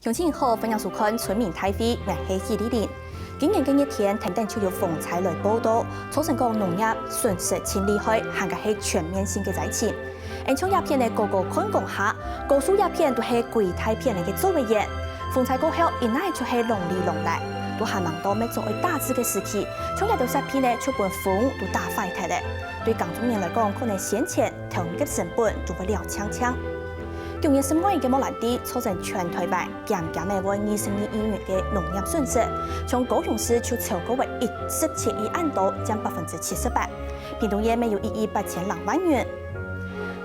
乡亲好，分享收看村民大会，我是纪丽玲。今年嘅一天，等等就有风采来报道，造成讲农业损失真厉害，涵盖係全面性嘅灾情。像鸦片嘅個個看講下，多數鴉片都係貴太片嚟嘅作為嘢。風采過後，一乃就係農里農來，都係忙到咩作為大致嘅時期，像一條鴉片咧，出本風都大快睇咧。對港中人嚟講，可能先前投入嘅成本就會了槍槍。今年10月嘅莫蘭地造成全台灣減嘅為22億元嘅農業損失，從高雄市就超過為17億安度，佔78%。屏東縣沒有1億8,000萬元。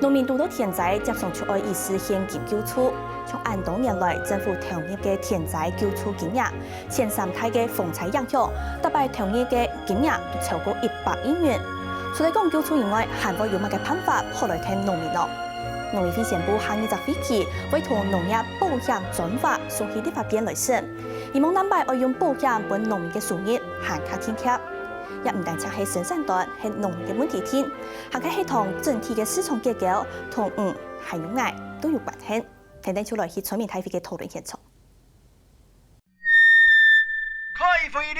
農民遇到天災，接送出愛以施現金救助。從安多年來，政府投入嘅天災救助金額，前3胎嘅風災影響，大概投入嘅金額都超過100億元。除咗講救助以外，還會有乜嘅辦法可來聽農民咯？農業發展部下議隻會期委託農業保險專法送去立法院來審，希望南北愛用保險幫農民嘅收入限卡天貼，也唔單止係生產端係農業嘅問題添，還係同整體嘅市場結構同還有愛都有關係。聽聽出來係村民大會嘅討論現場。開會了！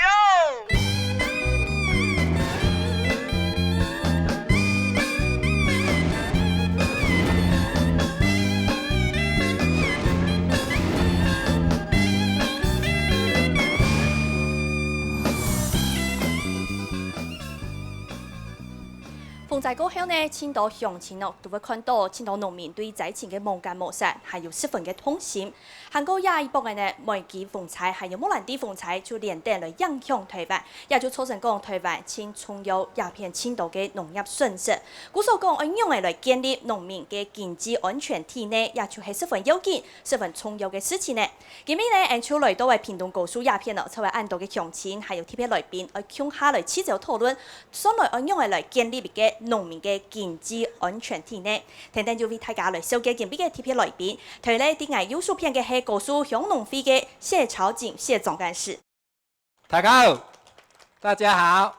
風災過後呢，青島鄉親都會看到青島農民對災情嘅無感無實，還有十分嘅痛心。韓國也一部分呢，梅基風災還有莫蘭地風災就連帶來影響台灣，也就造成講台灣青重有鴉片青島嘅農業損失。故所講應用來建立農民嘅經濟安全體呢，也就係十分要緊、十分重要嘅事情呢。今日呢，按出來都係屏東高速鴉片咯，作為安島嘅鄉親，還有特別來賓，而向下來持續討論，所來應用來建立嘅農民嘅經濟安全體呢，聽聽就為大家來紹介今日嘅特別來賓，佢咧啲藝優秀片嘅係高雄鄉農會嘅謝朝景謝總幹事。大家好，大家好。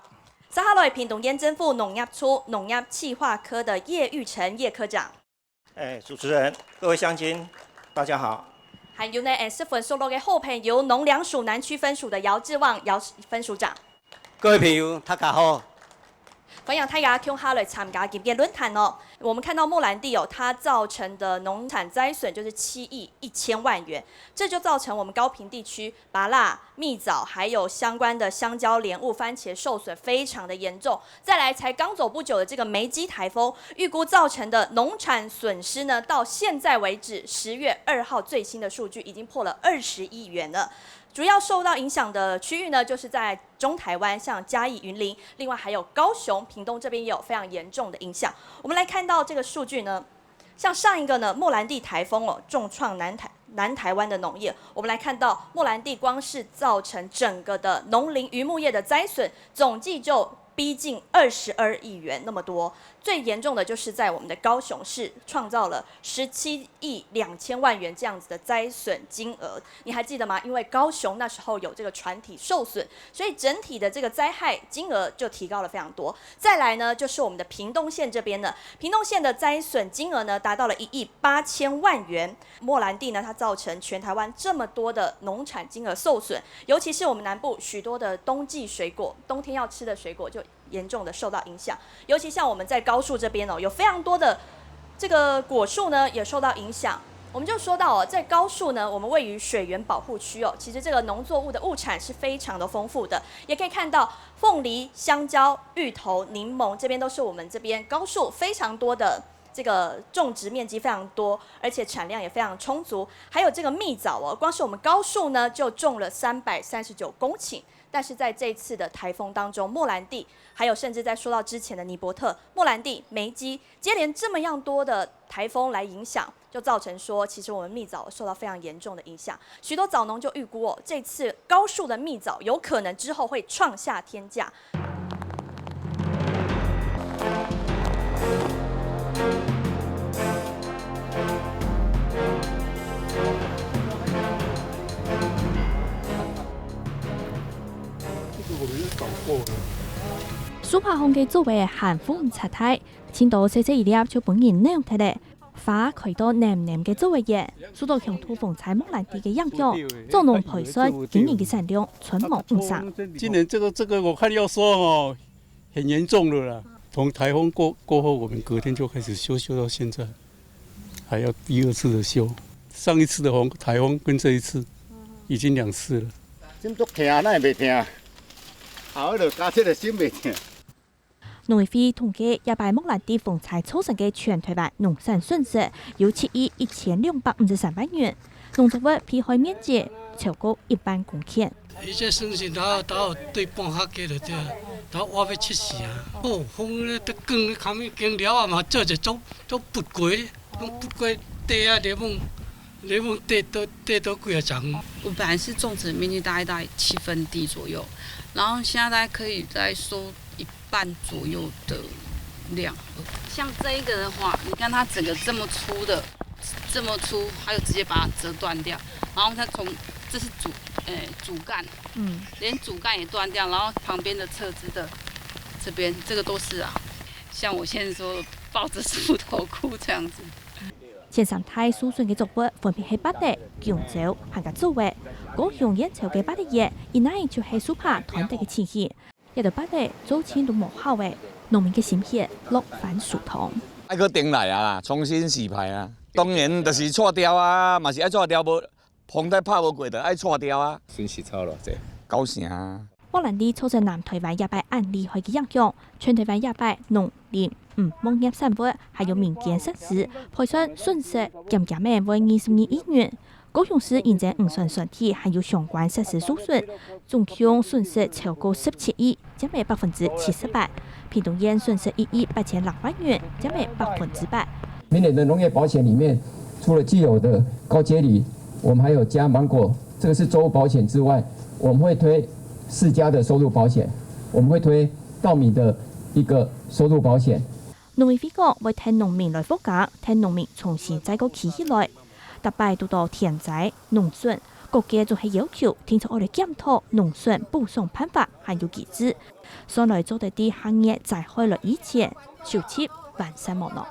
接下來屏東縣政府農業處農業企劃科的葉玉成葉科長。主持人，各位鄉親，大家好。還有呢，十分熟絡嘅好朋友農糧署南區分署的姚志旺姚分署長。各位朋友，大家好。歡迎大家向下來參加今天論壇哦。我們看到莫蘭地它造成的農產災損就是7億1000萬元，這就造成我們高屏地區芭樂、蜜棗還有相關的香蕉、蓮霧、番茄受損非常的嚴重。再來，才剛走不久的這個梅基颱風，預估造成的農產損失呢，到現在為止10月2號最新的數據已經破了20億元了。主要受到影響的區域呢，就是在中台灣，像嘉義、雲林，另外還有高雄、屏東這邊也有非常嚴重的影響。我們來看到這個數據呢，像上一個呢，莫蘭地颱風哦，重創南台灣的農業。我們來看到莫蘭地光是造成整個的農林漁牧業的災損，總計就逼近22億元那麼多。最嚴重的就是在我們的高雄市，創造了17億2000萬元這樣子的災損金額。你還記得嗎？因為高雄那時候有這個船體受損，所以整體的這個災害金額就提高了非常多。再來呢，就是我們的屏東縣這邊呢，屏東縣的災損金額呢達到了1億8000萬元。莫蘭地呢，它造成全台灣這麼多的農產金額受損，尤其是我們南部許多的冬季水果，冬天要吃的水果就嚴重的受到影響，尤其像我們在高樹這邊哦，有非常多的這個果樹呢也受到影響。我們就說到哦，在高樹呢，我們位於水源保護區哦，其實這個農作物的物產是非常的豐富的，也可以看到鳳梨、香蕉、芋頭、檸檬這邊都是我們這邊高樹非常多的這個種植面積非常多，而且產量也非常充足。還有這個蜜棗哦，光是我們高樹呢就種了339公頃。但是在這次的颱風當中，莫蘭地還有甚至在說到之前的尼伯特、莫蘭地、梅基，接連這麼樣多的颱風來影響，就造成說，其實我們蜜棗受到非常嚴重的影響。許多棗農就預估哦，這次高樹的蜜棗有可能之後會創下天價。蘇柏紅嘅作為韓風拆台，青島細細一粒就本人靚睇咧。花開到黏黏嘅周圍嘢，受到鄉土風采木蘭地嘅影響，做農培算今年嘅產量春夢唔上。今年這個我看要說哦，很嚴重了啦。從颱風過後，我們隔天就開始修到現在，還要第二次的修。上一次的颱風跟這一次已經2次了。心足痛，哪會袂痛？後就加出個心袂痛。農委會統計，亞擺木蘭地風采造成嘅全台灣農產損失有7億1253萬元，農作物被害面積超過1萬公頃。伊這損失到對半黑嘅了，到我要70啊！哦，風咧得光，後面經了啊嘛，做就做不過，攏不過地啊，連蒙地都幾啊張。我本來是種植面積大概7分地左右，然後現在大概可以再收1半左右的量。像這一個的話，你看它整個這麼粗，還有直接把它折斷掉，然後它這是主幹，連主幹也斷掉，然後旁邊的側枝的這邊，這個都是啊，像我現在說抱着樹頭枯這樣子。前三胎輸損嘅作物分別係北地、強州和個周圍，高雄燕巢嘅北地葉，而乃就係蘇帕團隊嘅情形，一到北地做錢都冇好嘅，農民嘅心血落返樹塘。愛去頂來啊，重新洗牌啊，當然就是錯掉啊，嘛是愛錯掉無。風台拍無過就愛錯掉啊！損失超偌濟9成啊！木蘭地造成南台灣亞擺按厲害嘅影響，全台灣亞擺農林農業產物還有民間設施，賠償損失減嘅為22億元。高雄市現正唔算算體還有相關設施受損，總共損失超過17億，減嘅78%。屏東縣損失1億8,600萬元，減嘅100%。明年的農業保險裡面，除了既有的高接里，我們還有加芒果，這個是作物保險之外，我們會推4家的收入保險，我們會推稻米的一個收入保險。農委會講會聽農民來報價，聽農民重新再個起來。特別遇到天災農損，各界仲係要求聽從我哋檢討農損補償辦法還有機制，上來做到啲行業在開了以前，修葺完善網絡。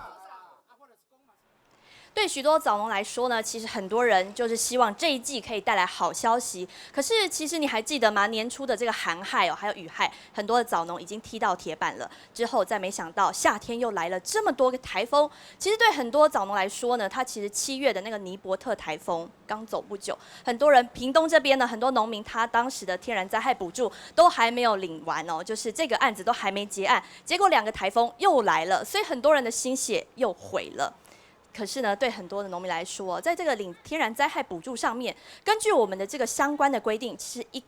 对许多枣農來說呢，其實很多人就是希望這一季可以帶來好消息。可是其實你還記得嗎？年初的這個寒害還有雨害，很多的枣農已經踢到鐵板了。之後再沒想到夏天又來了這麼多個颱風。其實對很多枣農來說呢，它其實7月的那個尼伯特颱風剛走不久，很多人屏東這邊呢，很多農民他當時的天然災害補助都還沒有領完哦，就是這個案子都還沒結案，結果2個颱風又來了，所以很多人的心血又毀了。可是呢，對很多的農民來說，在這個領天然災害補助上面，根據我們的這個相關的規定，其實一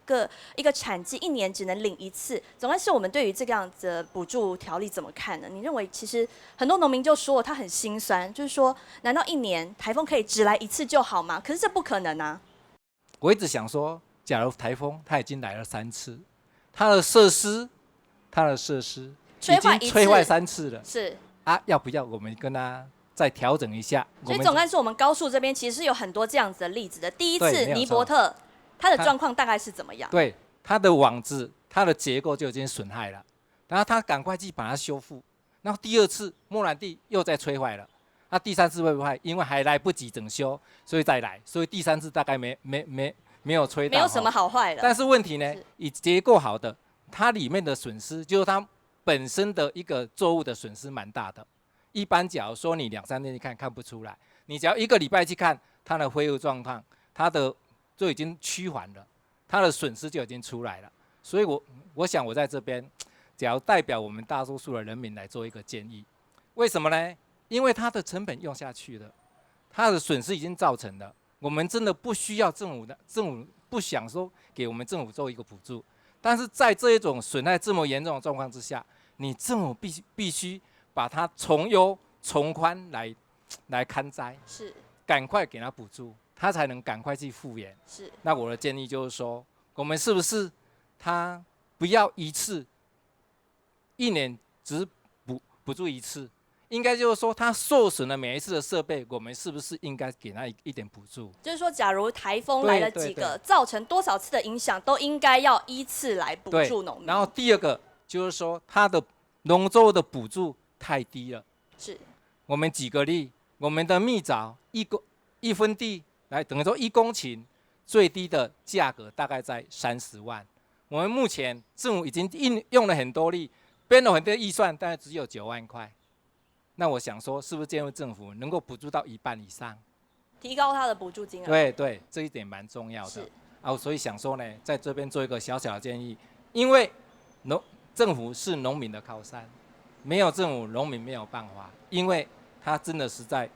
個產季1年只能領1次。總幹事，我們對於這個樣子的補助條例怎麼看呢？你認為其實很多農民就說他很心酸，就是說，難道1年颱風可以只來1次就好嗎？可是這不可能啊！我一直想說，假如颱風它已經來了3次，它的設施已經摧壞3次了，是啊，要不要我們跟他再調整一下？所以總幹事，我們高樹這邊其實是有很多這樣子的例子的。第一次尼伯特，它的狀況大概是怎麼樣？對，它的網子、它的結構就已經損害了，然後他趕快去把它修復。然後第2次木蘭地又再摧壞了，那第3次會不會？因為還來不及整修，所以再來，所以第3次大概沒有摧到，沒有什麼好壞的。但是問題呢，以結構好的，它裡面的損失就是它本身的一個作物的損失蠻大的。一般假如說你2-3天去看不出來，你只要1個禮拜去看它的恢復狀況，它的就已經趨緩了，它的損失就已經出來了。所以我想我在這邊，假如代表我們大多數的人民來做一個建議，為什麼呢？因為它的成本用下去了，它的損失已經造成了，我們真的不需要政府不想說給我們政府做一個補助，但是在這一種損害這麼嚴重的狀況之下，你政府必須把它從優從寬來看災，是趕快給它補助，它才能趕快去復原。是，那我的建議就是說，我們是不是它不要1次，1年只補助1次，應該就是說它受損的每一次的設備，我們是不是應該給它一點補助？就是說，假如颱風來了幾個，造成多少次的影響，都應該要依次來補助農民。然後第2個就是說，它的農作物的補助太低了。是，我們舉個例，我们的蜜枣一分地来等于说1公顷，最低的价格大概在30万。我们目前政府已经用了很多力，编了很多预算，大概只有9万块。那我想说，是不是建议政府能够补助到1半以上？提高它的补助金额。对对，这一点蛮重要的。是所以想说呢，在这边做一个小小的建议，因为政府是农民的靠山，没有政府，农民没有办法，因为他真的实在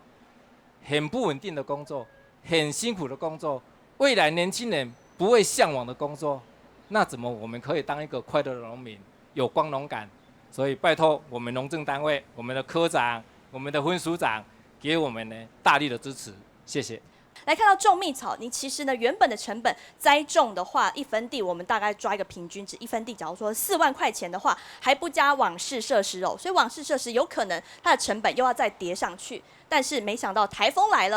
很不稳定的工作，很辛苦的工作，未来年轻人不会向往的工作，那怎么我们可以当一个快乐的农民，有光荣感？所以拜托我们农政单位、我们的科长、我们的分署长，给我们呢大力的支持，谢谢。来看到种蜜草，你其实呢原本的成本栽种的话，1分地我们大概抓一个平均值，1分地假如说4万块钱的话，还不加网式设施哦，所以网式设施有可能它的成本又要再叠上去。但是没想到台风来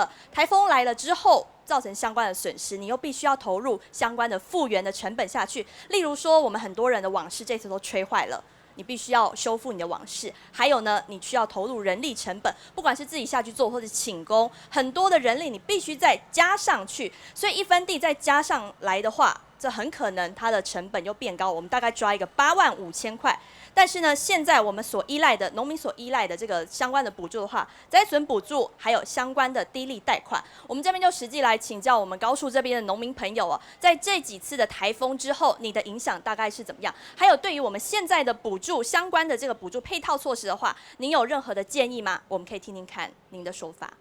了之后，造成相关的损失，你又必须要投入相关的复原的成本下去。例如说，我们很多人的网室这次都吹坏了。你必须要修复你的网室，还有呢，你需要投入人力成本，不管是自己下去做或者请工，很多的人力你必须再加上去，所以1分地再加上来的话，这很可能它的成本又变高，我们大概抓一个8万5千块。但是呢，现在我们所依赖的农民所依赖的这个相关的补助的话，栽损补助还有相关的低利贷款，我们这边就实际来请教我们高树这边的农民朋友哦，在这几次的台风之后，你的影响大概是怎么样？还有对于我们现在的补助相关的这个补助配套措施的话，您有任何的建议吗？我们可以听听看您的说法。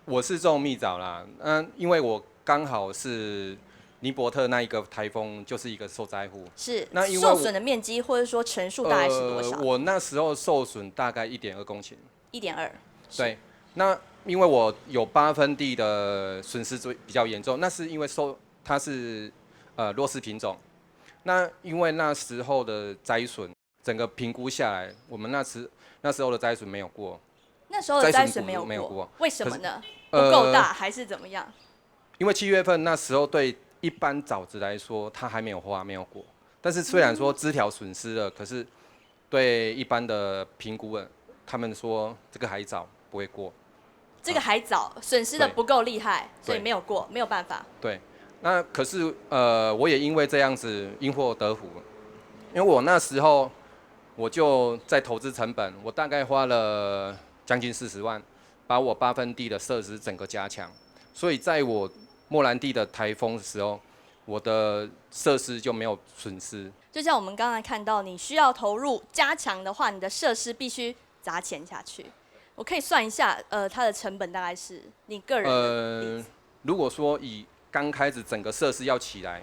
我是种蜜枣啦，因为我刚好是尼伯特那一个台风就是一个受灾户，是那因为受损的面积或者说成数大概是多少？我那时候受损大概1.2公顷。1.2。对，那因为我有8分地的损失比较严重，那是因为它是弱势品种，那因为那时候的灾损整个评估下来，我们那时候的灾损没有过。那时候的灾损没有过，为什么呢？不够大还是怎么样？因为7月份那时候对一般枣子来说，它还没有花，没有果。但是虽然说枝条损失了，可是对一般的评估人，他们说这个海藻不会过。这个海藻损失的不够厉害，所以没有过，没有办法。对，那可是我也因为这样子因祸得福，因为我那时候我就在投资成本，我大概花了将近40万，把我8分地的设施整个加强，所以在我莫兰地的台风的时候，我的设施就没有损失。就像我们刚才看到，你需要投入加强的话，你的设施必须砸钱下去。我可以算一下，它的成本大概是你个人的例子。如果说以刚开始整个设施要起来，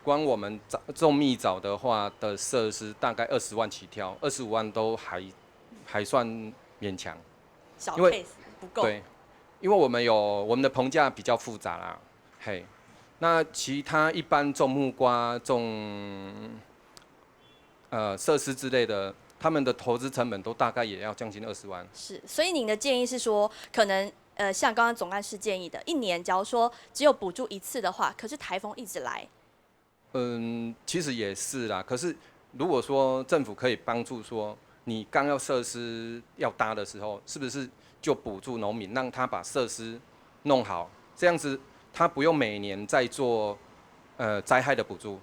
光我们种蜜枣的话的设施大概20万起跳，25万都还算勉强。小 case 不够。对，因为我们的棚架比较复杂啦，嘿，那其他一般种木瓜、种设施之类的，他们的投资成本都大概也要将近20万。是，所以您的建议是说，可能像刚刚总干事建议的，1年假如说只有补助1次的话，可是台风一直来。其实也是啦。可是如果说政府可以帮助说，你刚要设施要搭的时候，是不是就补助农民，让他把设施弄好，这样子他不用每年再做灾害的补助。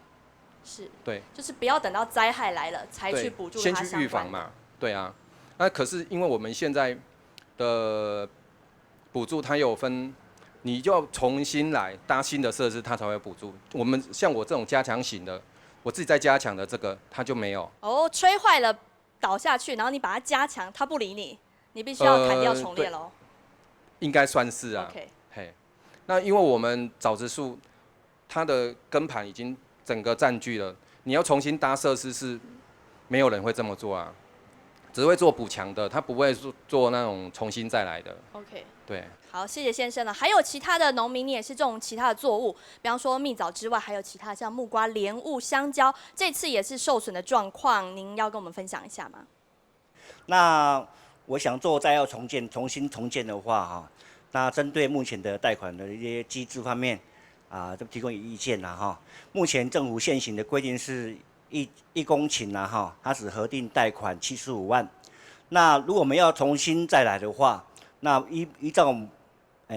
是，对，就是不要等到灾害来了才去补助它相关的。先去预防嘛，对啊。那可是因为我们现在的补助它有分，你就要重新来搭新的设施，它才会补助。我们像我这种加强型的，我自己在加强的这个，它就没有。哦，吹坏了倒下去，然后你把它加强，它不理你，你必须要砍掉重练喽。应该算是啊。OK。嘿，那因为我们枣子树它的根盘已经整个占据了，你要重新搭设施是没有人会这么做啊，只会做补强的，他不会做那种重新再来的。OK。对。好，谢谢先生了。还有其他的农民，你也是种其他的作物，比方说蜜枣之外，还有其他像木瓜、莲雾、香蕉，这次也是受损的状况，您要跟我们分享一下吗？那我想做再要重新重建的话，哈，那针对目前的贷款的一些机制方面，就提供意见啦，哈。目前政府现行的规定是一公顷啦，哈，它只核定贷款75万。那如果我们要重新再来的话，那依照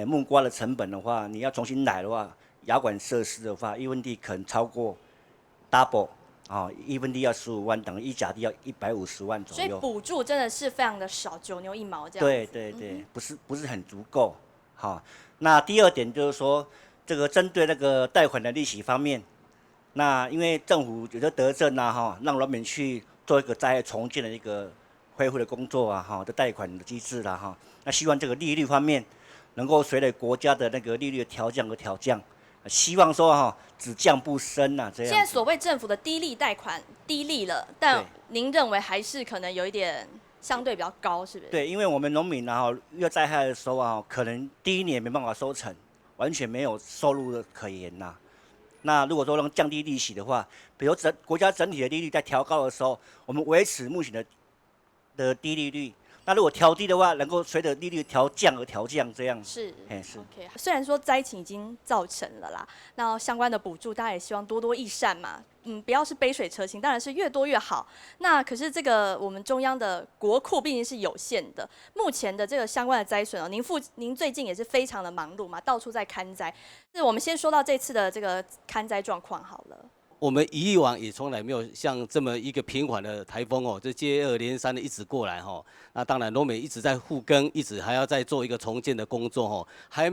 木瓜的成本的话，你要重新来的话，亚管设施的话，一分地可能超过 double。一分地要15万，等于一甲地要150万左右。所以补助真的是非常的少，9牛1毛这样。对对对，不是很足够。好，那第二点就是说，这个针对那个贷款的利息方面，那因为政府有的德政啊，让农民去做一个灾害重建的一个恢复的工作啊，的贷款的机制啦那希望这个利率方面能够随着国家的那个利率的调降。希望说只降不升这样。现在所谓政府的低利贷款低利了，但您认为还是可能有一点相对比较高，是不是？对，因为我们农民遇到灾害的时候可能第一年没办法收成，完全没有收入的可言那如果说能降低利息的话，比如国家整体的利率在调高的时候，我们维持目前的低利率。那如果调低的话，能够随着利率调降而调降，这样是OK。虽然说灾情已经造成了啦，那相关的补助大家也希望多多益善嘛，不要是杯水车薪，当然是越多越好。那可是这个我们中央的国库毕竟是有限的，目前的这个相关的灾损您最近也是非常的忙碌嘛，到处在勘灾。那我们先说到这次的这个勘灾状况好了。我们以往也从来没有像这么一个频繁的台风这接二连三的一直过来那当然农民一直在复耕，一直还要再做一个重建的工作还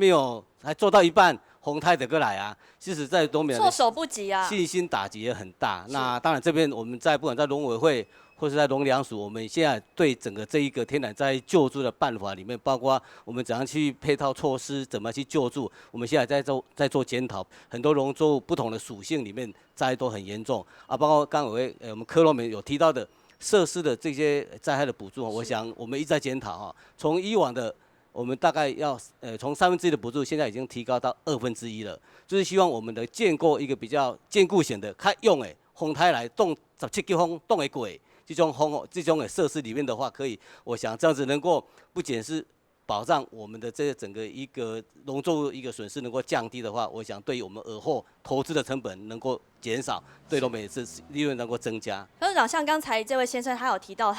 做到一半，洪台的过来其实在农民措手不及信心打击也很大。那当然这边我们不管在农委会或是在农粮署，我们现在对整个这一个天然灾害救助的办法里面，包括我们怎样去配套措施，怎么去救助，我们现在在做检讨。很多农作物不同的属性里面灾害都很严重包括刚我们科农们有提到的设施的这些灾害的补助，我想我们一直在检讨从以往的我们大概要从1/3的补助，现在已经提高到1/2了，就是希望我们的建构一个比较坚固型的，较用风台来动17级风动的过。这种设施里面的话，可以，我想这样子能够不仅是保障我们的这整个一个农作物一个损失能够降低的话，我想对于我们尔后投资的成本能够减少，对农民也是利润能够增加。科长，像刚才这位先生他有提到，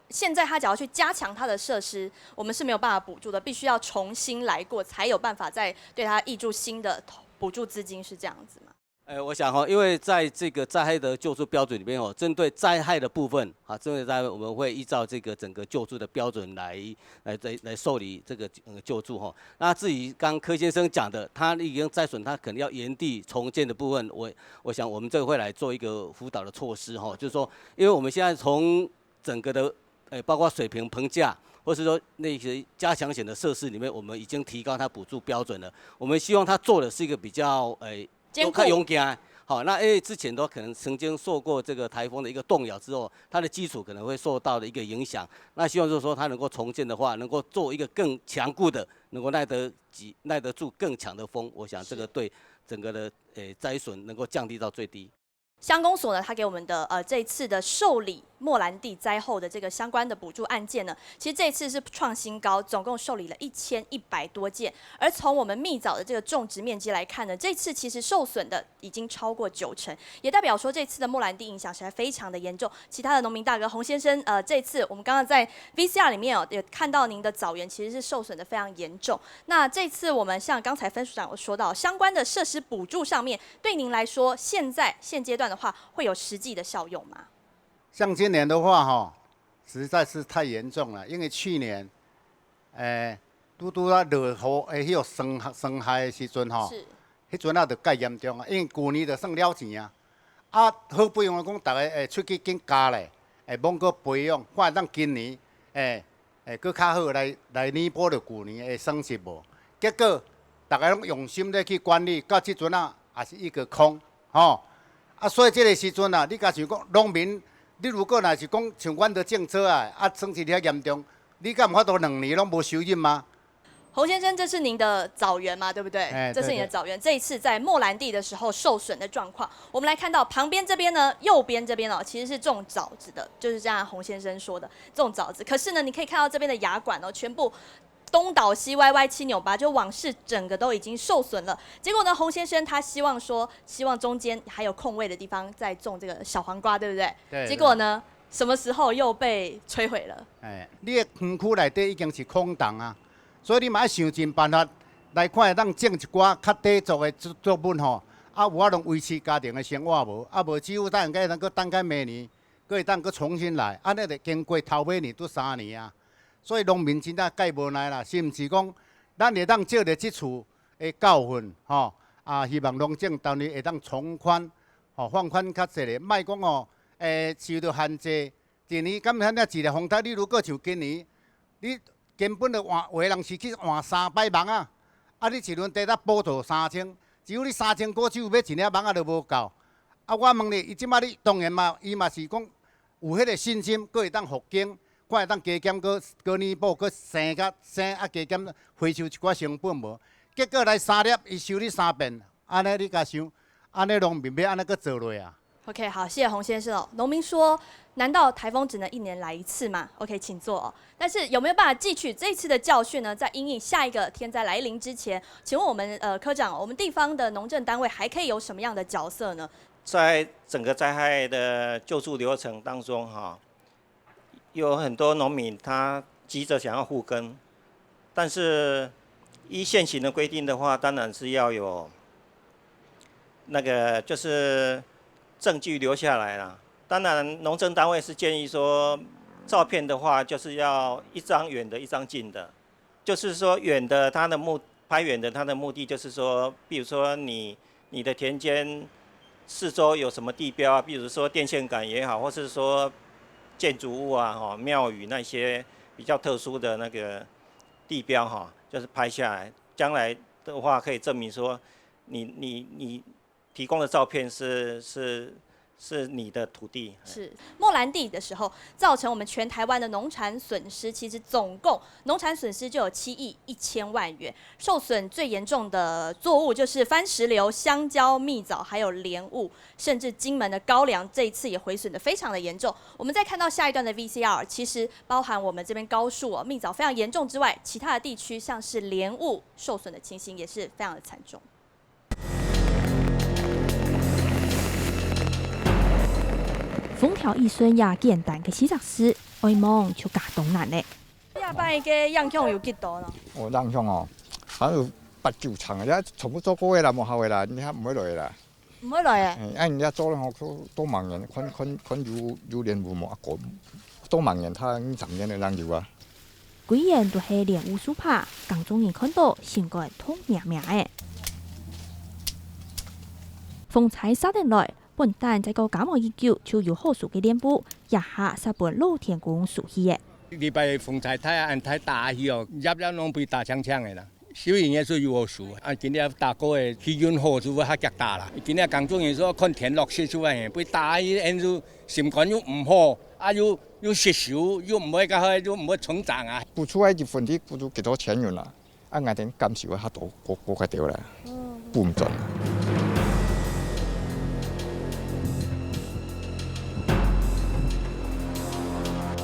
现在他只要去加强他的设施，我们是没有办法补助的，必须要重新来过，才有办法再对他挹注新的补助资金，是这样子吗？我想因为在这个灾害的救助标准里面针对灾害的部分针对灾害我们会依照这个整个救助的标准来受理这个救助那至于刚柯先生讲的，他已经灾损，他可能要原地重建的部分，我想我们这个会来做一个辅导的措施就是说，因为我们现在从整个的包括水平棚架，或是说那些加强型的设施里面，我们已经提高它补助标准了。我们希望他做的是一个比较都较勇敢。那因为之前都可能曾经受过这个台风的一个动摇之后，它的基础可能会受到的一个影响。那希望就是说它能够重建的话，能够做一个更强固的，能够耐得住更强的风。我想这个对整个的灾损能够降低到最低。乡公所呢，他给我们的这一次的受理莫兰地灾后的这个相关的补助案件呢，其实这一次是创新高，总共受理了1100多件。而从我们蜜枣的这个种植面积来看呢，这次其实受损的已经超过90%，也代表说这次的莫兰地影响实在非常的严重。其他的农民大哥洪先生，这次我们刚刚在 VCR 里面也看到您的枣园其实是受损的非常严重。那这次我们像刚才分署长有说到，相关的设施补助上面，对您来说现阶段的话，会有实际的效用吗？像今年的话实在是太严重了，因为去年，拄落雨，迄个霜害的时阵迄阵就介严重因为旧年就算了钱好不容易讲大家出去紧加咧，罔阁培养，看咱今年阁较好来弥补着旧年的损失无。结果大家拢用心咧去管理，到即阵也是一个空所以这个时阵你假想讲农民，你如果若是讲像阮的政策损失遐严重，你敢有法度2年拢无收入吗？洪先生，这是您的枣园嘛，对不对？这是你的枣园。这一次在莫兰地的时候受损的状况，我们来看到旁边这边呢，右边这边其实是种枣子的，就是这样洪先生说的种枣子。可是呢，你可以看到这边的芽管全部东倒西歪，歪七扭八，就往事整个都已经受损了。结果呢，洪先生他希望中间还有空位的地方再种这个小黄瓜，对不对？对。结果呢，什么时候又被摧毁了？你的园区内底已经是空洞所以你嘛要想尽办法来看会当种一寡较低俗的作物吼，啊有法通维持家庭的生活无？啊无只有等个能够等到明年，佫会当佫重新来，安尼就经过头尾年拄3年啊。所以农民真正介无奈啦，是毋是讲咱会当借着即次的教训吼？啊，希望农政当年会当从宽，吼放宽较侪咧，莫讲哦，受到限制。一年敢若一个风台，你如果像今年，你根本就换有的人是去换300芒啊，啊你一轮地才补助3000，只有你3000块只有要一领芒啊都无够。啊，我问你，伊即摆你当然嘛，伊嘛是讲有迄个信心，佫会当复工，佫会当加减，佫年补，佫生啊加减回收一寡成本无？结果来3粒，伊收你3遍，安尼你甲想，安尼农民要安尼佫做落啊？ OK， 好，谢谢洪先生哦。农民说，难道台风只能1年来一次吗 ？OK， 请坐哦。但是有没有办法汲取这次的教训呢？在因应下一个天灾来临之前，请问我们科长，我们地方的农政单位还可以有什么样的角色呢？在整个灾害的救助流程当中，哈，有很多农民他急着想要复耕，但是依现行的规定的话，当然是要有那个就是证据留下来啦。当然，农政单位是建议说，照片的话就是要一张远的，一张近的。就是说远的，拍远的，它的目的就是说，比如说你的田间四周有什么地标啊，比如说电线杆也好，或是说建筑物啊、哈庙宇那些比较特殊的那个地标哈，就是拍下来，将来的话可以证明说你提供的照片是你的土地。是莫兰地的时候，造成我们全台湾的农产损失，其实总共农产损失就有7亿1000万元。受损最严重的作物就是番石榴、香蕉、蜜枣，还有莲雾，甚至金门的高粱，这一次也毁损得非常的严重。我们再看到下一段的 VCR， 其实包含我们这边高树蜜枣非常严重之外，其他的地区像是莲雾受损的情形也是非常的惨重。风调雨顺也简单嘅40事，愛忙就加東難咧。下擺嘅影響有幾多呢？我影響哦，反正8、9場啊，而家全部做過嘅啦，冇效嘅啦，而家唔會來啦。唔會來嘅。而家做咧，我多萬人，佢有蓮霧冇一個，多萬人，他10年嘅人有啊。幾人都係蓮霧樹拍，江中人看到心肝痛命命嘅。風采3年來。本單在個感冒研究就有好數嘅臉部，一下實本露天公數起嘅。禮拜風采太大去哦，入了攏被打槍嘅啦。小型嘅是有好數，今日大個嘅氣溫好處較極大啦。今日江中人說看天落雪出嚟，被打因就心肝又唔好，又吸收又唔會個好，又唔會成長啊。付出一份啲付出幾多錢用啦？我哋感受下多個個掉啦，補唔盡。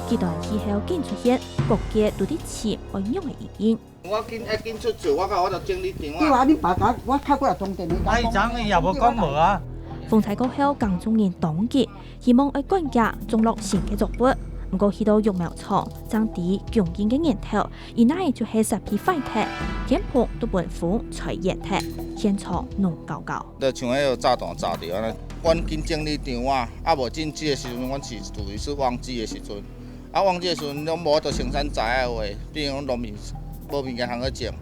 極端氣候緊出現，各界都啲錢愛用嘅原因。我緊出做，我就整理電話。你話你爸爸，我靠過來當店你。哎，怎嘅又冇講無啊？風采過後，江中人當結，希望愛管家種落新嘅作物。唔過去到育苗場，爭啲強勁嘅源頭，而乃就係10批廢鐵，天棚都本風吹熱鐵，現場濃高高。就像迄個炸彈炸掉安尼，阮緊整理電話，啊無種子嘅時陣，阮是屬於是旺季嘅時陣。啊，旺季時陣攏無得生產材嘅話，變成農民無物件通去種。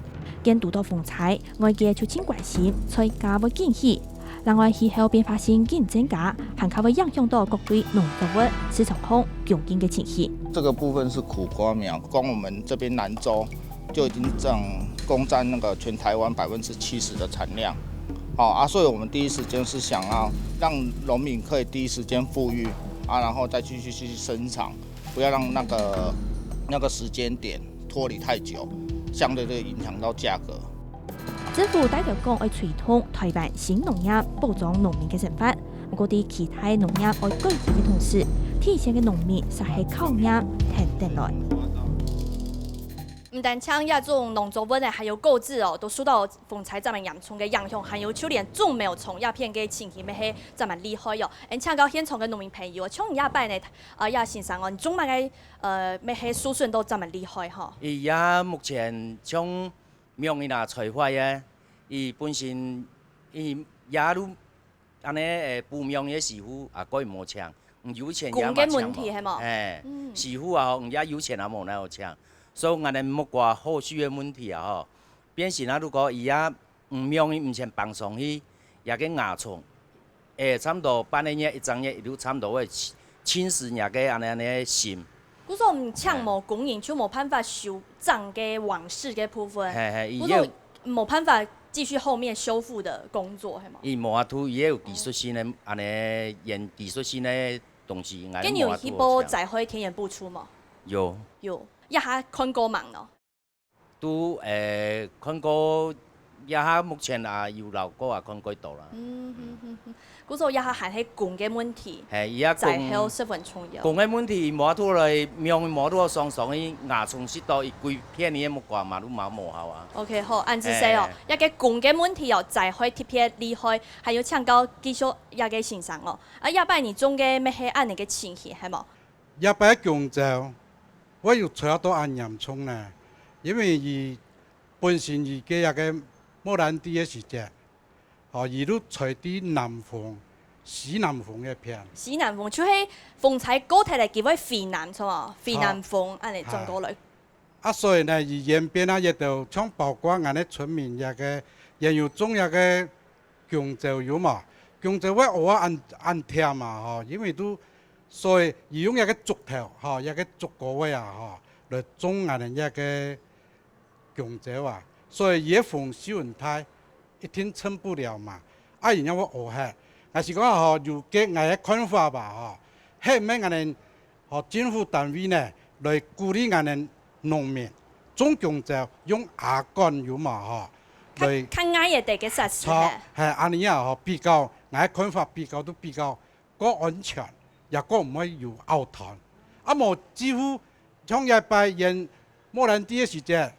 見拄到風采，外界就真關心，採價會驚喜。另外，氣候變化性緊增加，還可會影響到各類農作物市場空強勁嘅情形。這個部分是苦瓜苗，光我們這邊蘭州就已經攻佔那個全台灣70%的產量。所以我們第一時間是想要讓農民可以第一時間富裕然後再繼續去生產。不要讓那個時間點脫離太久，相對會影響到價格。政府帶頭講要推動台灣新農業，保障農民嘅生活。不過啲其他農業要改進嘅同時，提前嘅農民實係靠業聽得來。唔但像亚种农作物呢，还有购置哦，都受到风灾这么严重的影响，还有就连种苗虫鸦片嘅情形，咩系这么厉害哟。请教现场嘅农民朋友，像亚拜呢，亚先生哦，你种乜嘅咩系树损都这么厉害吼？伊也目前像苗伊若栽坏啊，伊本身伊也都安尼布苗嘅师傅也可以无请，有钱也嘛请无。师傅啊，也有钱也无那好请。所以，我哋莫怪后续的问题啊吼，变成啊，如果伊啊唔苗伊唔先放上去，也个牙虫，差不多半年一张也都差不多会侵蚀也个安尼心。古说唔抢无供应，就冇办法修涨嘅往事嘅部分。古说冇办法继续后面修复的工作，系嘛？伊无法度，伊有技术性的安尼研技术性的东西，跟有一波载回田野步出嘛？有。一下看过忙咯，都看过一下目前也有老哥也看过到啦。嗰時一下係喺供嘅問題，在後十分重要。供嘅問題冇到嚟，苗冇到上去牙蟲蝕到一規片嘢木掛嘛都冇效啊。OK 好，按住說哦，一個供嘅問題哦，在開貼片厲害，還有搶到繼續一個欣賞哦。一擺你種嘅咩係按你嘅情形係冇？一擺供就。我要找到安嚴衝呢，因為伊本身伊嘅一個莫蘭地嘅時節，伊都採啲南風、西南風嘅片。西南風就係風采高睇嚟叫為肥南錯嘛，肥南風按嚟種過來。所以呢，伊演變啊，亦都像包括我哋村民一個，也有種一個姜州有嘛，姜州我學按聽嘛，因為都。所以伊用一個竹頭，一個竹個位啊，來種我哋一個姜州啊，所以伊風小雲台一天撐不了嘛。然後我學下，但是講有嘅我嘅看法吧，係咩我哋政府單位呢來鼓勵我哋農民種姜州用亞幹有嘛，來看啱嘢哋嘅實施嘅。係安尼啊，比較我嘅看法比較個安全。也個唔可以有拗彈，無幾乎像一擺人莫蘭地嘅時節，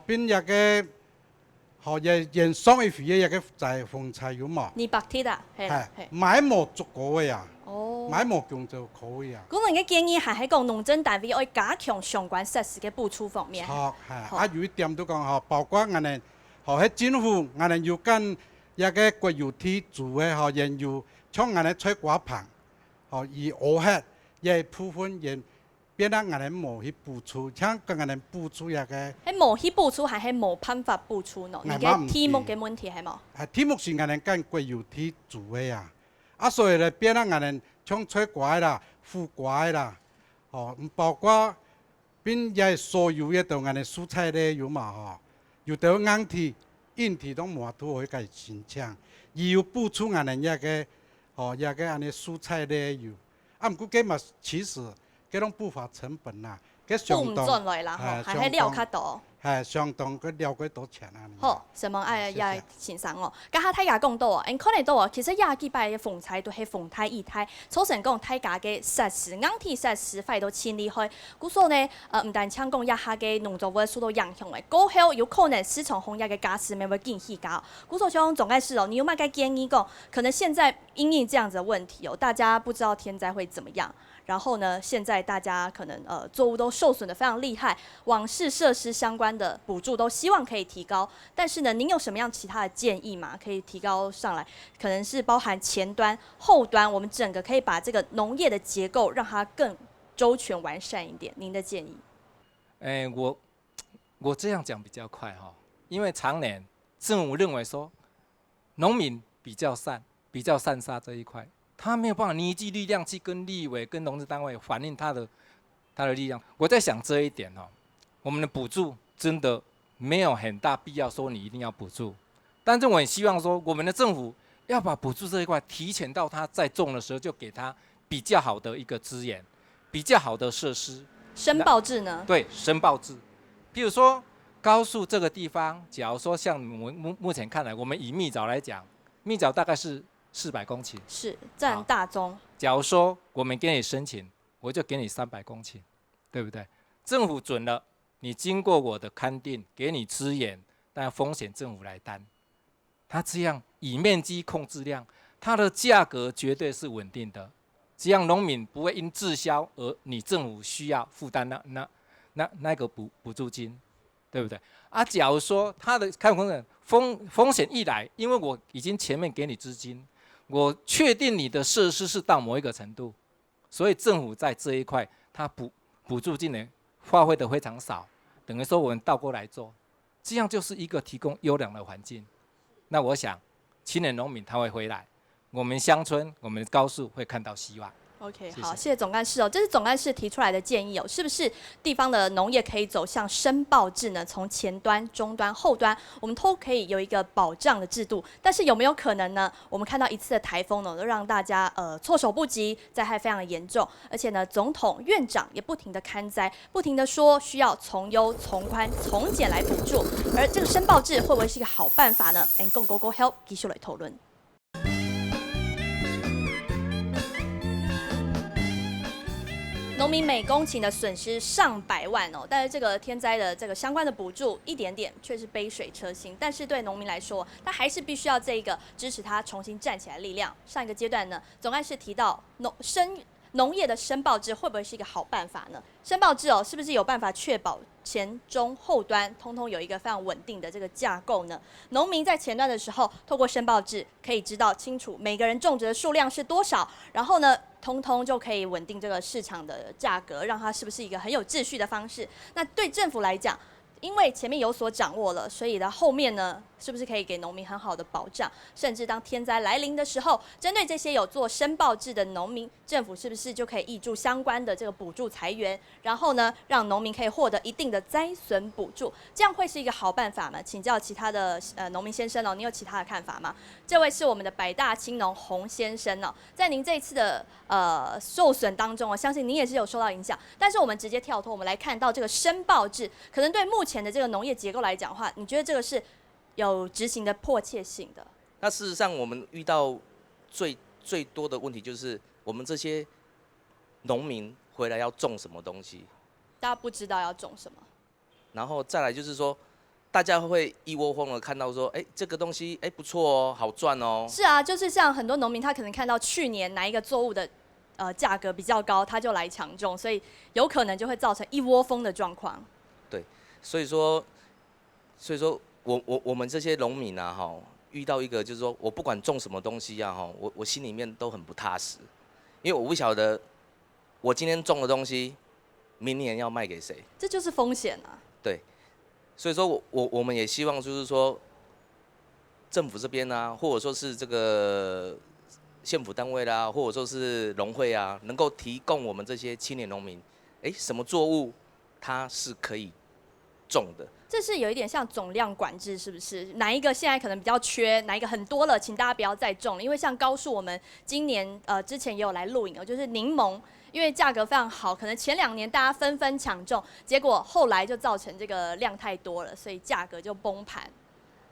變一個人雙一肥嘅一個在風采有嘛？你白鐵啊，係買無足夠嘅啊，買無用就可以啊。咁人嘅建議係喺講農政單位要加強相關設施嘅補助方面。有一點都講包括我哋喺政府，我哋要跟一個國有地主嘅人要像我哋採瓜棚。而我係也部分人變得我哋冇去補助，像跟我哋補助一個。係冇去補助，還係冇辦法補助呢？而家題目嘅問題係冇。題目是我哋跟國有地做嘅呀，所以咧變得我哋像採瓜啦、腐瓜啦，包括變也所有嘅到我哋蔬菜咧有嘛，有到硬體、硬體都冇都可以計申請，而要補助我哋一個。一個安尼蔬菜咧有，毋過佢嘛其實嗰種不法成本啦，佢相當係了較多，係相當佢了解多錢啊。好，希望也先生哦，家下睇下講到哦，可能到哦，其實廿幾擺嘅風采都係風台異態，造成講睇下嘅設施、硬體設施費都千厲害。故所呢，唔但搶講一下嘅農作物受到影響嘅，過後有可能市場紅日嘅價錢咪會更起價。故所像總幹事哦，你有乜嘅建議講？可能現在因應這樣子嘅問題哦，大家不知道天災會怎麼樣。然後呢，現在大家可能作物都受損得非常厲害，往事設施相關的補助都希望可以提高。但是呢，您有什麼樣其他的建議嗎？可以提高上來，可能是包含前端、後端，我們整個可以把這個農業的結構讓它更周全完善一點。您的建議？我這樣講比較快哈，因為常年政府認為說農民比較擅殺這一塊。他沒有辦法凝聚力量去跟立委、跟農政單位反映他的力量。我在想這一點哦，我們的補助真的沒有很大必要說你一定要補助，但是我很希望說我們的政府要把補助這一塊提前到他在種的時候就給他比較好的一個資源、比較好的設施。申報制呢？對，申報制。譬如說高速這個地方，假如說像我們目前看來，我們以蜜棗來講，蜜棗大概是400公頃，是佔大宗。假如說我們給你申請，我就給你300公頃，對不對？政府准了，你经过我的勘定，给你资源，但风险政府来担。它这样以面积控制量，它的价格绝对是稳定的，这样农民不会因滞销而你政府需要负担那个补助金，对不对？啊，假如说它的开发风险一来，因为我已经前面给你资金，我确定你的设施是到某一个程度，所以政府在这一块它补助金呢发挥的非常少，等于说我们倒过来做，这样就是一个提供优良的环境。那我想，青年农民他会回来，我们乡村、我们高速会看到希望。OK， 谢谢好，谢谢总干事哦。这是总干事提出来的建议哦，是不是地方的农业可以走向申报制呢？从前端、中端、后端，我们都可以有一个保障的制度。但是有没有可能呢？我们看到一次的台风呢，都让大家措手不及，灾害非常的严重，而且呢，总统、院长也不停的勘灾，不停的说需要从优、从宽、从简来补助。而这个申报制会不会是一个好办法呢？共 Go Go Help 继续来讨论。农民每公顷的损失上百万哦，但是这个天灾的这个相关的补助一点点却是杯水车薪，但是对农民来说，他还是必须要这个支持他重新站起来的力量。上一个阶段呢，总干事提到农业的申报制会不会是一个好办法呢？申报制哦，是不是有办法确保前中后端通通有一个非常稳定的这个架构呢？农民在前端的时候，透过申报制可以知道清楚每个人种植的数量是多少，然后呢，通通就可以稳定这个市场的价格，让它是不是一个很有秩序的方式？那对政府来讲，因为前面有所掌握了，所以呢后面呢，是不是可以给农民很好的保障？甚至当天灾来临的时候，针对这些有做申报制的农民，政府是不是就可以挹注相关的这个补助财源，然后呢，让农民可以获得一定的灾损补助？这样会是一个好办法吗？请教其他的农民先生哦，你有其他的看法吗？这位是我们的百大青农洪先生哦，在您这一次的受损当中，我相信您也是有受到影响。但是我们直接跳脱，我们来看到这个申报制，可能对目前的这个农业结构来讲的话，你觉得这个是有执行的迫切性的？那事实上，我们遇到最多的问题就是我们这些农民回来要种什么东西，大家不知道要种什么。然后再来就是说，大家会一窝蜂的看到说，哎，这个东西哎不错哦，好赚哦。是啊，就是像很多农民，他可能看到去年哪一个作物的价格比较高，他就来抢种，所以有可能就会造成一窝蜂的状况。对，所以说我们这些农民啊，哈，遇到一个就是说我不管种什么东西啊，哈，我心里面都很不踏实，因为我不晓得我今天种的东西，明年要卖给谁，这就是风险啊。对，所以说我们也希望就是说，政府这边啊，或者说是这个县府单位啦，或者说是农会啊，能够提供我们这些青年农民，什么作物它是可以种的。这是有一点像总量管制，是不是？哪一个现在可能比较缺，哪一个很多了，请大家不要再种了。因为像高树，我们今年之前也有来录影哦，就是柠檬，因为价格非常好，可能前2年大家纷纷抢种，结果后来就造成这个量太多了，所以价格就崩盘。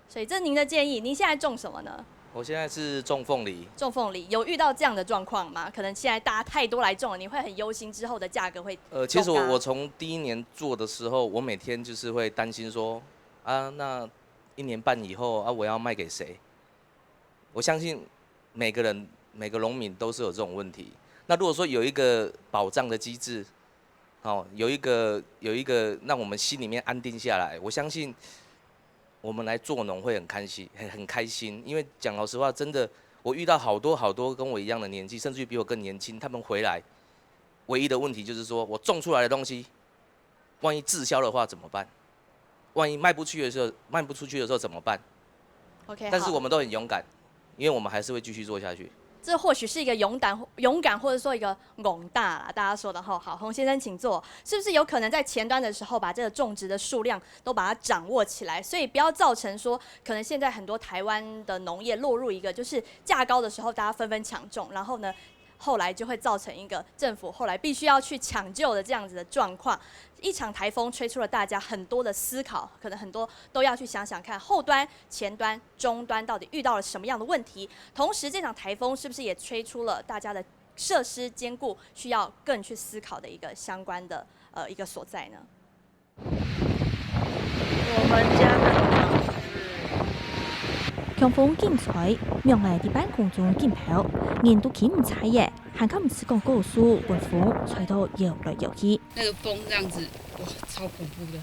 所以这是您的建议，您现在种什么呢？我现在是种凤梨。种凤梨有遇到这样的状况吗？可能现在大家太多来种了，你会很忧心之后的价格会其实我从第1年做的时候，我每天就是会担心说，啊，那1年半以后啊，我要卖给谁？我相信每个农民都是有这种问题。那如果说有一个保障的机制，有一个让我们心里面安定下来，我相信我们来做农会很开心，因为讲老实话，真的我遇到好多跟我一样的年纪，甚至于比我更年轻，他们回来唯一的问题就是说我种出来的东西，万一滞销的话怎么办？万一卖不出去的时候怎么办 ？OK， 但是我们都很勇敢，因为我们还是会继续做下去。这或许是一个勇敢，或者说一个勇大啦，大家说的好，洪先生请坐。是不是有可能在前端的时候把这个种植的数量都把它掌握起来，所以不要造成说可能现在很多台湾的农业落入一个就是价高的时候大家纷纷抢种，然后呢后来就会造成一个政府后来必须要去抢救的这样子的状况。一场台风吹出了大家很多的思考，可能很多都要去想想看后端、前端、终端到底遇到了什么样的问题。同时，这场台风是不是也吹出了大家的设施兼顾需要更去思考的一个相关的一个所在呢？我们家的强风竞彩，명嚟喺半空中競跑，人都企唔踩嘅，行靠唔似講高速，被風吹到搖來搖去。那个风这样子，哇，超恐怖的！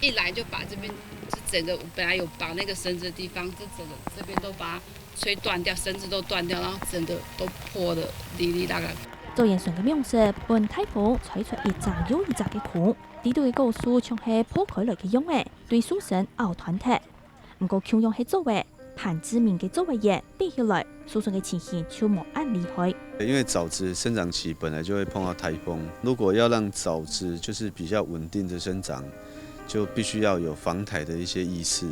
一来就把这边，就整个本来有绑那个绳子的地方，就整个这边都把它吹断掉，绳子都断掉，然后整个都破的哩哩啦啦。做現場嘅描述，本颱風吹出一陣又一陣嘅風，呢度嘅高速像係破開來嘅樣嘅，對蘇神拗團體。唔過強用係作為潘志明嘅作為嘢跌下來，蘇神嘅情形就冇按厲害。因為棗子生長期本來就會碰到颱風，如果要讓棗子就是比較穩定的生長，就必須要有防颱的一些意識。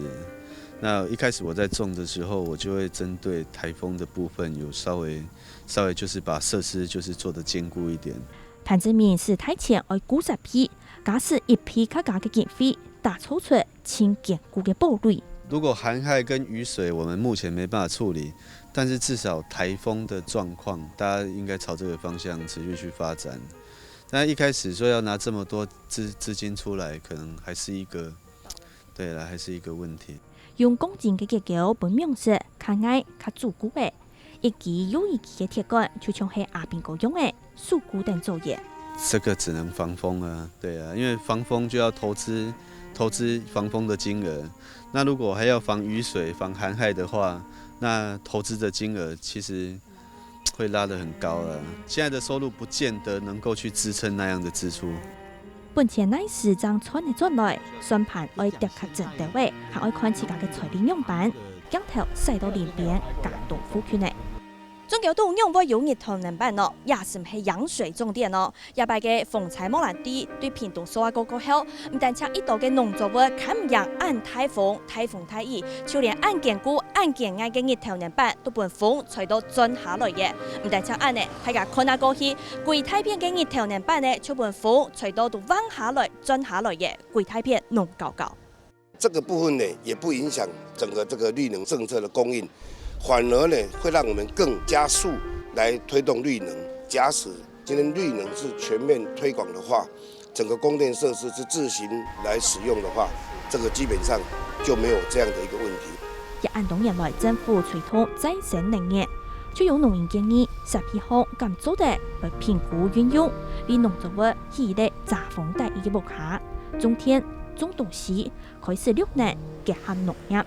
那一開始我在種的時候，我就會針對颱風的部分有稍微就是把設施就是做得堅固一點。潘志明是提前愛90批，假使一批較高嘅經費，打抽出清堅固嘅堡壘。如果寒害跟雨水我們目前沒辦法處理，但是至少颱風的狀況，大家應該朝這個方向持續去發展。但一開始說要拿這麼多資金出來，可能還是一個，對啦，還是一個問題。用鋼筋嘅結構本描述較矮較堅固嘅，一級又一級嘅鐵管就像係阿邊個用嘅樹固等作業。這個只能防風啊，對啊，因為防風就要投資防風的金額。那如果還要防雨水、防寒害的話，那投資的金額其實會拉得很高了。現在的收入不見得能夠去支撐那樣的支出。本錢乃是將村嘅轉來，宣判愛跌較正地位，還愛看自家嘅財力樣板，鏡頭使到連邊感動富權嘅。中國都用過有熱頭能辦咯，也是唔係養水重點咯。日擺嘅風采莫蘭地對屏東所有過後，唔但將一道嘅農作物看唔樣按颱風太易，就連按堅固、按堅矮嘅熱頭能辦都被風吹到轉下來嘅。唔但將按呢，大家看下過去，規太片嘅熱頭能辦呢，就被風吹到都彎下來、轉下來嘅，規太片農高高。這個部分呢，也不影響整個這個綠能政策的供應。反而呢，會讓我們更加速來推動綠能。假使今天綠能是全面推廣的話，整個供電設施是自行來使用的話，這個基本上就沒有這樣的一個問題。一按多年來政府推動再生能源，就有農業建議10批項咁做的被評估運用，令農作物起嚟遮風大雨嘅木下，種田種東西開始6年結合農業。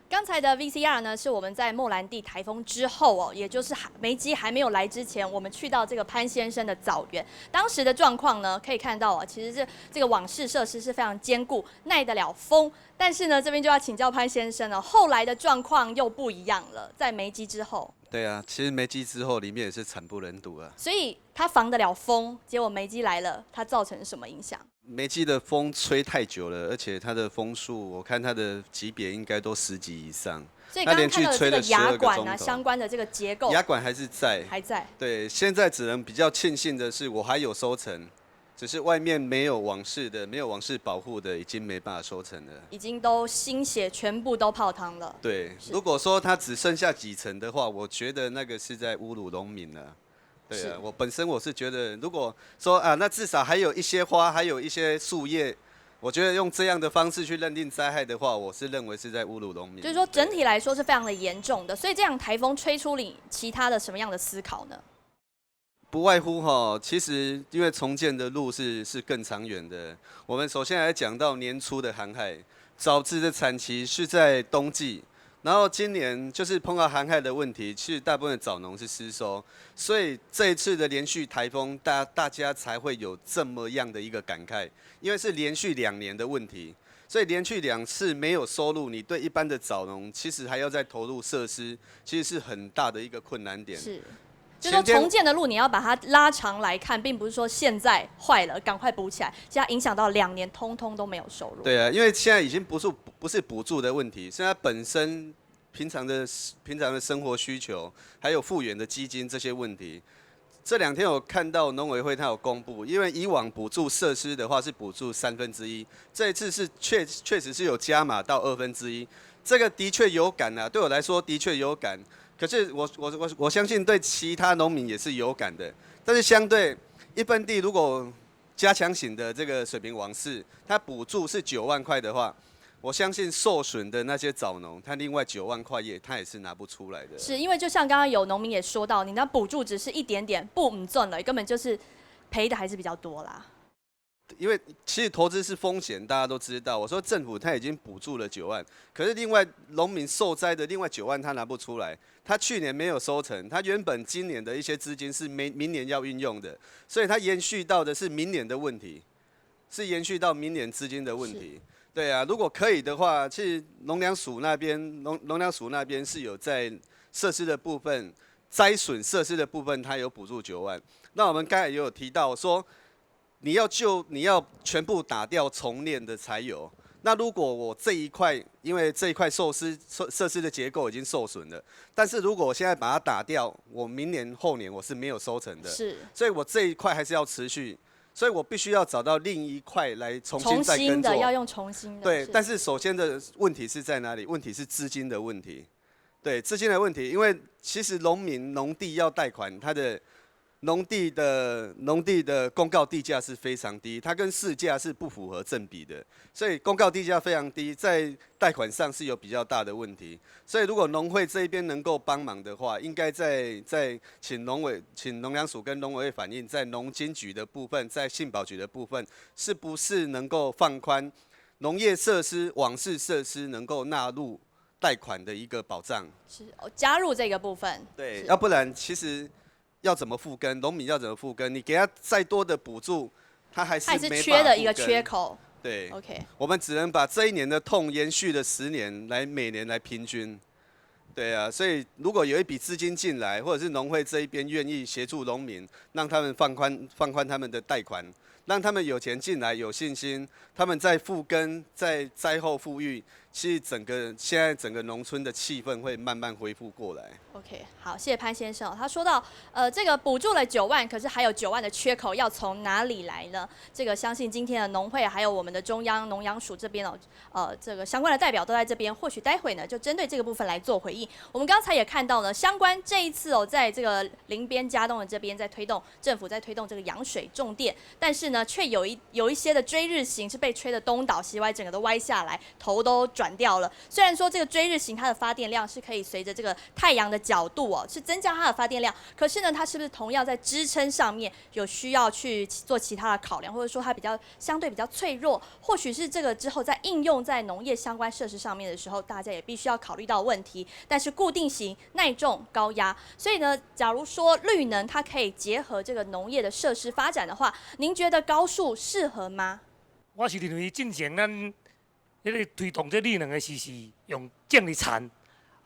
剛才的 VCR 呢，是我們在莫蘭蒂颱風之後哦，也就是梅基還沒有來之前，我們去到這個潘先生的藻園。當時的狀況呢，可以看到啊，其實這個網室設施是非常堅固，耐得了風。但是呢，這邊就要請教潘先生了，後來的狀況又不一樣了，在梅基之後。對啊，其實梅基之後裡面也是慘不忍睹啊。所以它防得了風，結果梅基來了，它造成什麼影響？梅基的風吹太久了，而且它的風速，我看它的級別應該都10級以上。所以剛剛看到這個牙管啊，相關的這個結構，牙管還是在，還在。對，現在只能比較慶幸的是，我還有收成，只是外面沒有網室的，沒有網室保護的，已經沒辦法收成了。已經都新血全部都泡湯了。對，如果說它只剩下幾層的話，我覺得那個是在侮辱農民了。對啊，我本身我是覺得，如果說啊，那至少還有一些花，還有一些樹葉，我覺得用這樣的方式去認定災害的話，我是認為是在侮辱農民。就是說整體來說是非常的嚴重的，所以這樣颱風吹出你其他的什麼樣的思考呢？不外乎哈，其實因為重建的路是更長遠的。我們首先來講到年初的寒害，棗子的產期是在冬季。然後今年就是碰到寒害的問題，其實大部分的棗農是失收，所以這一次的連續颱風，大家才會有這麼樣的一個感慨，因為是連續2年的問題，所以連續2次沒有收入，你對一般的棗農其實還要再投入設施，其實是很大的一個困難點。是，就是說重建的路你要把它拉長來看，並不是說現在壞了趕快補起來，現在影響到2年通通都沒有收入。對啊，因為現在已經不是補助的問題，是它本身平常的生活需求，還有復原的基金這些問題。這2天我看到農委會它有公布，因為以往補助設施的話是補助1/3，這一次是確實是有加碼到1/2，這個的確有感啊，對我來說的確有感。可是我相信對其他農民也是有感的，但是相對一般地如果加强型的这个水平网式，它补助是9万块的话，我相信受损的那些枣农，他另外9万块他也是拿不出来的。是因为就像刚刚有农民也说到，你那补助只是一点点，不赚了，根本就是赔的还是比较多啦。因为其实投资是风险，大家都知道。我说政府他已经补助了9万，可是另外农民受灾的另外9万他拿不出来，他去年没有收成，他原本今年的一些资金是明年要运用的，所以他延续到的是明年的问题，是延续到明年资金的问题。对啊，如果可以的话，其实农粮署那边是有在设施的部分、灾损设施的部分，它有补助9万。那我们刚才也有提到说，你要全部打掉重练的才有。那如果我这一块，因为这一块设施的结构已经受损了，但是如果我现在把它打掉，我明年后年我是没有收成的。是，所以我这一块还是要持续。所以我必须要找到另一块来重新再耕作，要用重新的。对，但是首先的问题是在哪里？问题是资金的问题。对，资金的问题，因为其实农地要贷款，它的农地的公告地价是非常低，它跟市价是不符合正比的，所以公告地价非常低，在贷款上是有比较大的问题。所以如果农会这一边能够帮忙的话，应该在请农粮署跟农委会反映，在农经局的部分，在信保局的部分，是不是能够放宽农业设施、网式设施能够纳入贷款的一个保障？是加入这个部分。对，要不然其实。要怎么复耕？农民要怎么复耕？你给他再多的补助，他还是没办法缺的一个缺口。对 ，OK， 我们只能把这一年的痛延续了10年，每年来平均。对啊，所以如果有一笔资金进来，或者是农会这一边愿意协助农民，让他们放宽他们的贷款，让他们有钱进来，有信心，他们在复耕，在灾后复育，其实现在整个农村的气氛会慢慢恢复过来。OK， 好，谢谢潘先生。他说到，这个补助了9万，可是还有9万的缺口要从哪里来呢？这个相信今天的农会还有我们的中央农粮署这边这个相关的代表都在这边，或许待会呢就针对这个部分来做回应。我们刚才也看到呢，相关这一次在这个林边嘉东的这边政府在推动这个扬水种电，但是呢却有一些的追日型是被吹得东倒西歪，整个都歪下来，头都转掉了。虽然说这个追日型它的发电量是可以随着这个太阳的角度是增加它的发电量，可是呢它是不是同样在支撑上面有需要去做其他的考量，或者说它相对比较脆弱，或许是这个之后在应用在农业相关设施上面的时候，大家也必须要考虑到问题。但是固定型、耐重、高压，所以呢，假如说绿能它可以结合这个农业的设施发展的话，您觉得高树适合吗？我是认为进前咱迄个推动这绿能的是用种的田，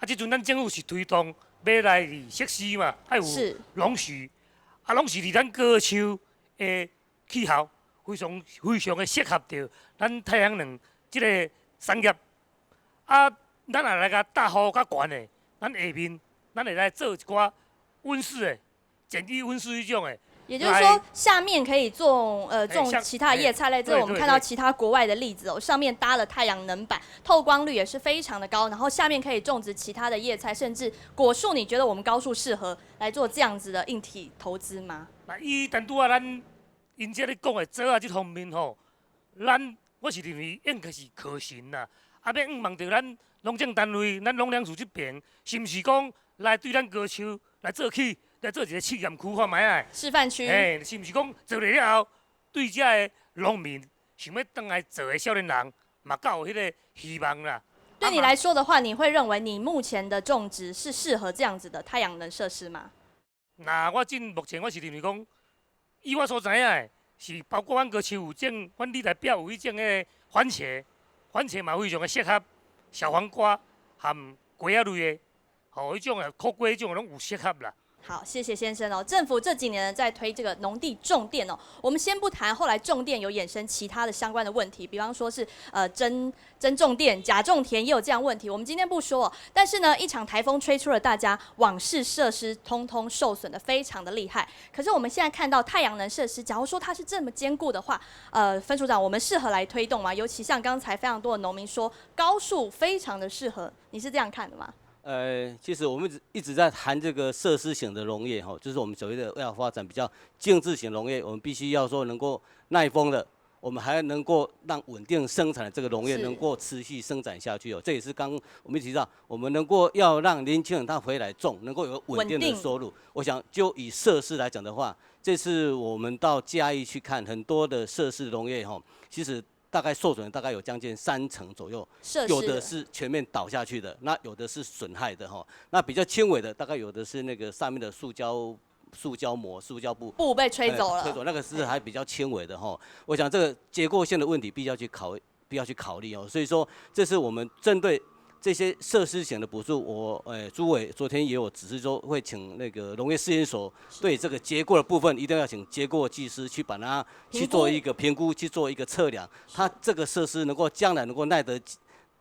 这阵咱政府是推动要来设施嘛，要有农树，农树伫咱高丘的气候非常的适合着咱太阳能这个产业，咱也来甲大雨较悬的，咱下面咱会来做一寡温室的，简易温室迄种的。也就是说，下面可以种其他的叶菜类，这是我们看到其他国外的例子上面搭了太阳能板，透光率也是非常的高，然后下面可以种植其他的叶菜，甚至果树。你觉得我们高树适合来做这样子的硬体投资吗？伊但拄咱因这咧讲的做这方面我是认为应该是可行啦。要望着咱农政单位、咱农粮署这边，是毋是讲来对咱高丘来做起？来做一个试验区，看卖啊！示范区。是毋是讲做了后，对这个农民想要转来做的少年人，嘛较有迄个希望啦。对你来说的话，你会认为你目前的种植是适合这样子的太阳能设施吗？那目前我是认为讲，以我所知影的，是包括阮高丘有种，阮里代表有迄种的番茄嘛非常的适合，小黄瓜含瓜仔类的，迄种的苦瓜迄种拢有适合啦。好，谢谢先生政府这几年在推这个农地种电我们先不谈，后来种电有衍生其他的相关的问题，比方说是真种电、假种田也有这样问题。我们今天不说但是呢，一场台风吹出了大家网式设施通通受损的非常的厉害。可是我们现在看到太阳能设施，假如说它是这么坚固的话，分署长，我们适合来推动吗？尤其像刚才非常多的农民说，高树非常的适合，你是这样看的吗？其实我们一直在谈这个设施型的农业哈，就是我们所谓的要发展比较精致型农业，我们必须要说能够耐风的，我们还能够让稳定生产的这个农业能够持续生产下去哦。这也是刚我们提到，我们能够要让年轻人他回来种，能够有稳定的收入。我想就以设施来讲的话，这次我们到嘉义去看很多的设施农业哈，其实大概受损大概有将近30%左右，有的是全面倒下去的，那有的是损害的哈。那比较轻微的，大概有的是那个上面的塑胶膜、塑胶布被吹走了，那个是还比较轻微的哈。我想这个结构性的问题必须要去考虑哦。所以说，这是我们针对这些设施型的补助，朱委昨天也有指示说，会请那个农业试验所对这个结构的部分，一定要请结构技师去把它去做一个评估，去做一个测量，它这个设施能够将来能够耐得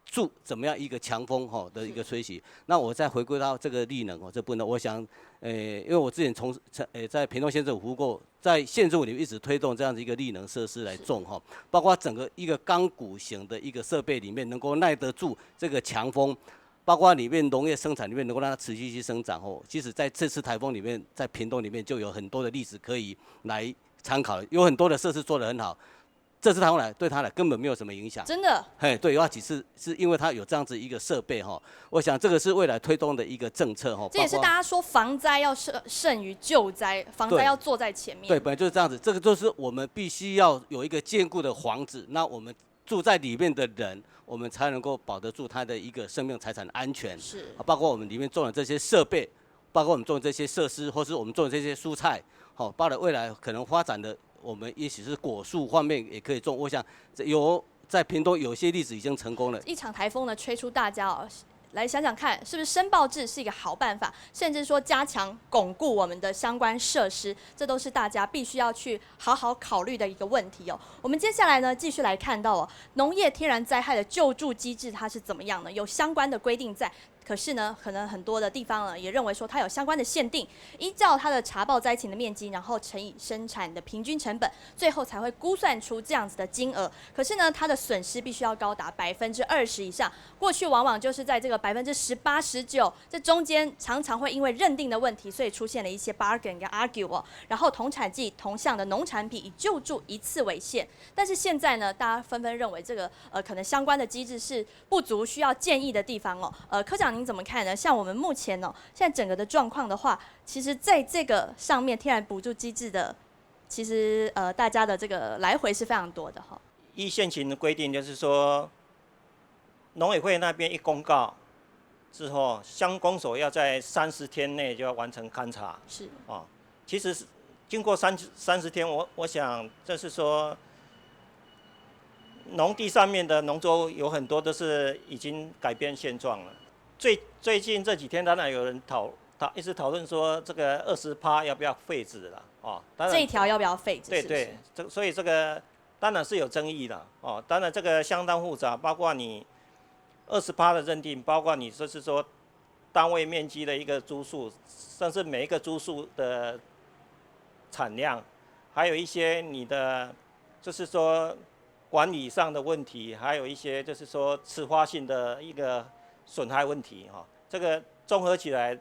住怎么样一个强风的一个吹袭。那我再回归到这个力能这部分，我想，因为我之前在屏东县政府服务过，在县政府里面一直推动这样的一个力能设施来种包括整个一个钢骨型的一个设备里面能够耐得住这个强风，包括里面农业生产里面能够让它持续去生长其实在这次台风里面，在屏东里面就有很多的例子可以来参考，有很多的设施做得很好。这次台风对他来根本没有什么影响，真的。对，有几次是因为他有这样子一个设备我想这个是未来推动的一个政策这也是大家说防灾要胜于救灾，防灾要坐在前面。对，本来就是这样子，这个就是我们必须要有一个坚固的房子，那我们住在里面的人，我们才能够保得住他的一个生命财产安全。是，包括我们里面种的这些设备，包括我们种的这些设施，或是我们种的这些蔬菜，包括未来可能发展的。我们也许是果树方面也可以种，我想在屏东有些例子已经成功了。一场台风呢，吹出大家来想想看，是不是申报制是一个好办法，甚至说加强巩固我们的相关设施，这都是大家必须要去好好考虑的一个问题我们接下来呢，继续来看到农业天然灾害的救助机制它是怎么样呢？有相关的规定在。可是呢，可能很多的地方呢也认为说它有相关的限定，依照它的查报灾情的面积，然后乘以生产的平均成本，最后才会估算出这样子的金额。可是呢，它的损失必须要高达20%以上。过去往往就是在这个18%、19%，这中间常常会因为认定的问题，所以出现了一些 bargain 跟 argue 然后同产季同项的农产品以救助一次为限。但是现在呢，大家纷纷认为这个可能相关的机制是不足，需要建议的地方科长。您怎么看呢？像我们目前现在整个的状况的话，其实在这个上面天然补助机制的，其实大家的这个来回是非常多的依现行的规定，就是说，农委会那边一公告之后，乡公所要在30天内就要完成勘查。是其实经过30天，我想就是说。农地上面的农作物有很多都是已经改变现状了。最近这几天，当然有人一直讨论说这个20%要不要废止了当然这一条要不要废止？对，所以这个当然是有争议的当然这个相当复杂，包括你20%的认定，包括你就是说单位面积的一个株数，甚至每一个株数的产量，还有一些你的就是说。管理上的问题，还有一些就是说迟发性的一个损害问题这个综合起来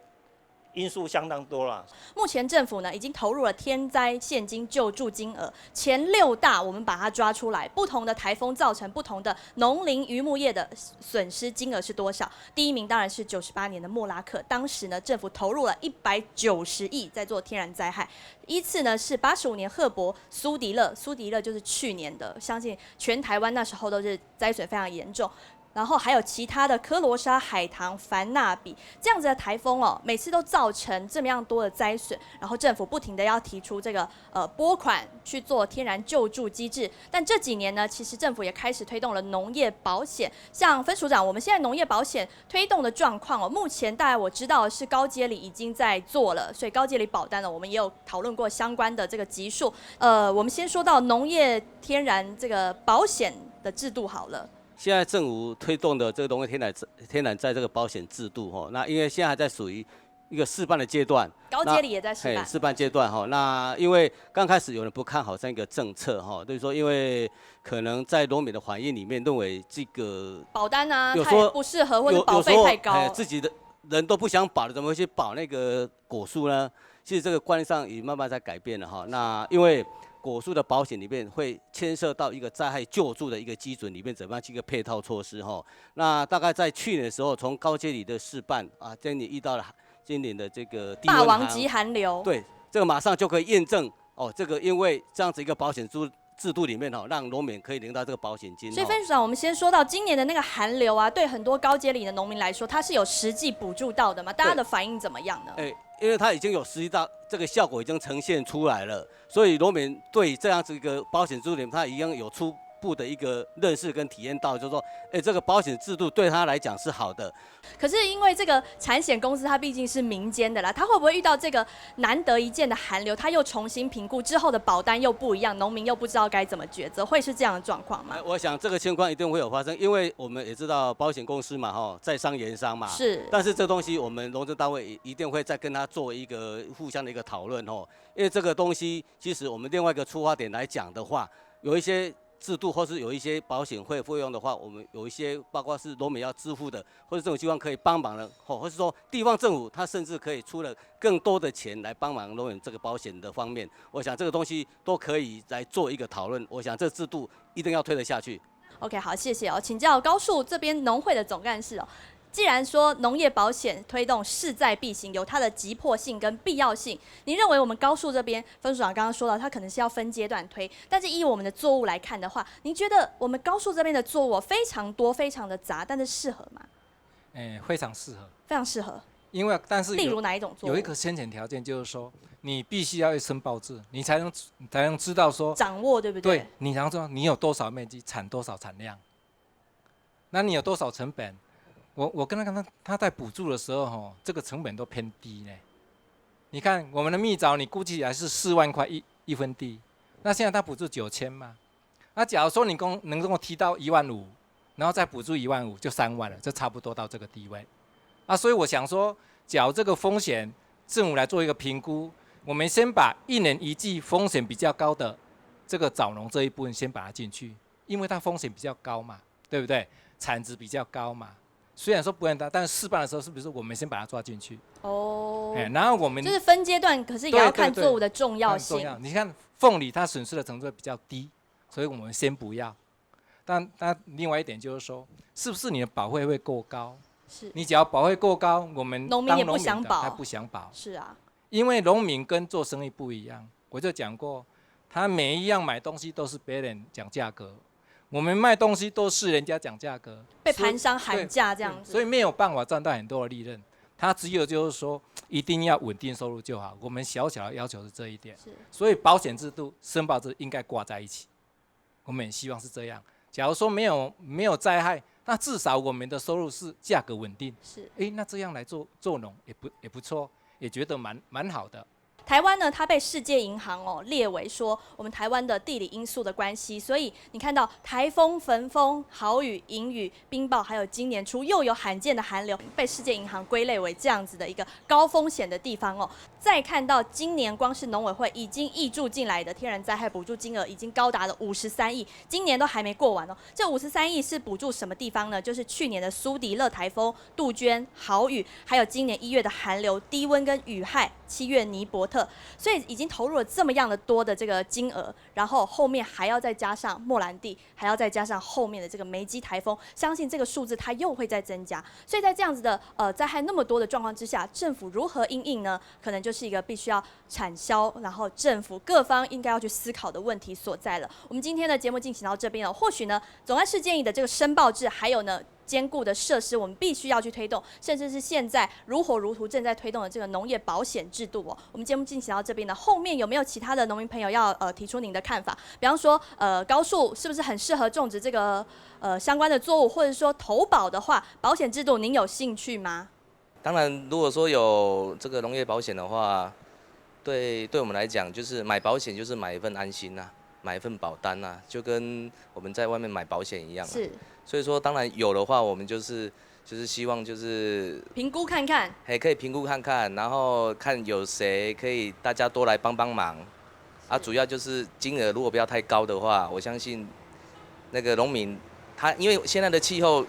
因素相当多了。目前政府呢已经投入了天灾现金救助金额，前6大我们把它抓出来，不同的台风造成不同的农林渔牧业的损失金额是多少？第一名当然是98年的莫拉克，当时呢政府投入了190亿在做天然灾害。依次呢是85年赫伯、苏迪勒就是去年的，相信全台湾那时候都是灾损非常严重。然后还有其他的科罗莎、海棠、凡纳比这样子的台风每次都造成这么样多的灾损，然后政府不停的要提出这个拨款去做天然救助机制。但这几年呢，其实政府也开始推动了农业保险。像分署长，我们现在农业保险推动的状况目前大概我知道是高阶里已经在做了，所以高阶里保单我们也有讨论过相关的这个集数。我们先说到农业天然这个保险的制度好了。现在政府推动的这个农业天然灾这个保险制度那因为现在还在属于一个试办的阶段，高阶里也在试办阶段那因为刚开始有人不看好这样一个政策就是说因为可能在农民的反应里面认为这个保单它也不适合或者保费太高，自己的人都不想保了，怎么会去保那个果树呢？其实这个观念上也慢慢在改变了哈。那因为果树的保险里面会牵涉到一个灾害救助的一个基准里面，怎么样去一个配套措施哈。那大概在去年的时候，从高阶里的示范啊，今年遇到了今年的这个低温霸王级寒流，对，这个马上就可以验证哦，这个因为这样子一个保险制度里面哈，让农民可以领到这个保险金。所以分署长，我们先说到今年的那个寒流啊，对很多高阶里的农民来说，它是有实际补助到的吗？大家的反应怎么样呢？因为它已经有实际到这个效果已经呈现出来了，所以农民对这样子一个保险制度里面，他已经有初步的一个认识跟体验到，就是说，这个保险制度对他来讲是好的。可是因为这个产险公司它毕竟是民间的啦，它会不会遇到这个难得一见的寒流，它又重新评估之后的保单又不一样，农民又不知道该怎么抉择，会是这样的状况吗？我想这个情况一定会有发生，因为我们也知道保险公司嘛，在商言商嘛，是。但是这东西我们农政单位一定会再跟他做一个互相的一个讨论因为这个东西其实我们另外一个出发点来讲的话，有一些制度或是有一些保险费用的话，我们有一些包括是农民要支付的，或者这种情况可以帮忙的，或是说地方政府它甚至可以出了更多的钱来帮忙农民这个保险的方面，我想这个东西都可以来做一个讨论。我想这制度一定要推得下去。OK， 好，谢谢请教高树这边农会的总干事既然说农业保险推动势在必行，有它的急迫性跟必要性，您认为我们高树这边分署长刚刚说到，它可能是要分阶段推，但是以我们的作物来看的话，您觉得我们高树这边的作物非常多、非常的杂，但是适合吗？非常适合，非常适合。因为但是例如哪一种作物？有一个先前条件，就是说你必须要申报制，你才能知道说掌握，对不对？对，你才能知道你有多少面积，产多少产量，那你有多少成本？我跟他在补助的时候这个成本都偏低呢。你看我们的蜜枣，你估计还是4万块一分地，那现在他补助9000嘛，那假如说你能够提到15000，然后再补助15000，就3万了，这差不多到这个地位。所以我想说，假如这个风险政府来做一个评估，我们先把1年1季风险比较高的这个枣农这一部分先把它进去，因为它风险比较高嘛，对不对？产值比较高嘛。虽然说不很大，但是试办的时候是不是我们先把它抓进去？然后我们就是分阶段，可是也要看作物的重要性。重要。你看凤梨它损失的程度比较低，所以我们先不要。但另外一点就是说，是不是你的保费会够高？是。你只要保费够高，我们农民也不想保，他不想保。是啊。因为农民跟做生意不一样，我就讲过，他每一样买东西都是别人讲价格。我们卖东西都是人家讲价格，被盘商喊价这样子，所以没有办法赚到很多的利润。他只有就是说，一定要稳定收入就好。我们小小的要求是这一点，所以保险制度、申报制应该挂在一起。我们也希望是这样。假如说没有灾害，那至少我们的收入是价格稳定。是，那这样来做农也不错，也觉得蛮好的。台湾呢，它被世界银行列为说我们台湾的地理因素的关系，所以你看到台风、焚风、豪雨、淫雨、冰雹，还有今年初又有罕见的寒流，被世界银行归类为这样子的一个高风险的地方再看到今年光是农委会已经挹注进来的天然灾害补助金额已经高达了53亿，今年都还没过完这53亿是补助什么地方呢？就是去年的苏迪勒台风、杜鹃、豪雨，还有今年1月的寒流、低温跟雨害，7月尼伯特。所以已经投入了这么样的多的这个金额，然后后面还要再加上莫兰蒂，还要再加上后面的这个梅基台风，相信这个数字它又会再增加。所以在这样子的灾害那么多的状况之下，政府如何因应呢？可能就是一个必须要产销，然后政府各方应该要去思考的问题所在了。我们今天的节目进行到这边了，或许呢，总干事建议的这个申报制，还有呢，坚固的设施，我们必须要去推动，甚至是现在如火如荼正在推动的这个农业保险制度我们节目进行到这边呢，后面有没有其他的农民朋友要提出您的看法？比方说高树是不是很适合种植这个相关的作物，或者说投保的话，保险制度您有兴趣吗？当然，如果说有这个农业保险的话，对我们来讲，就是买保险就是买一份安心买一份保单就跟我们在外面买保险一样是。所以说，当然有的话，我们就是希望就是评估看看，可以评估看看，然后看有谁可以大家多来帮忙主要就是金额如果不要太高的话，我相信那个农民他因为现在的气候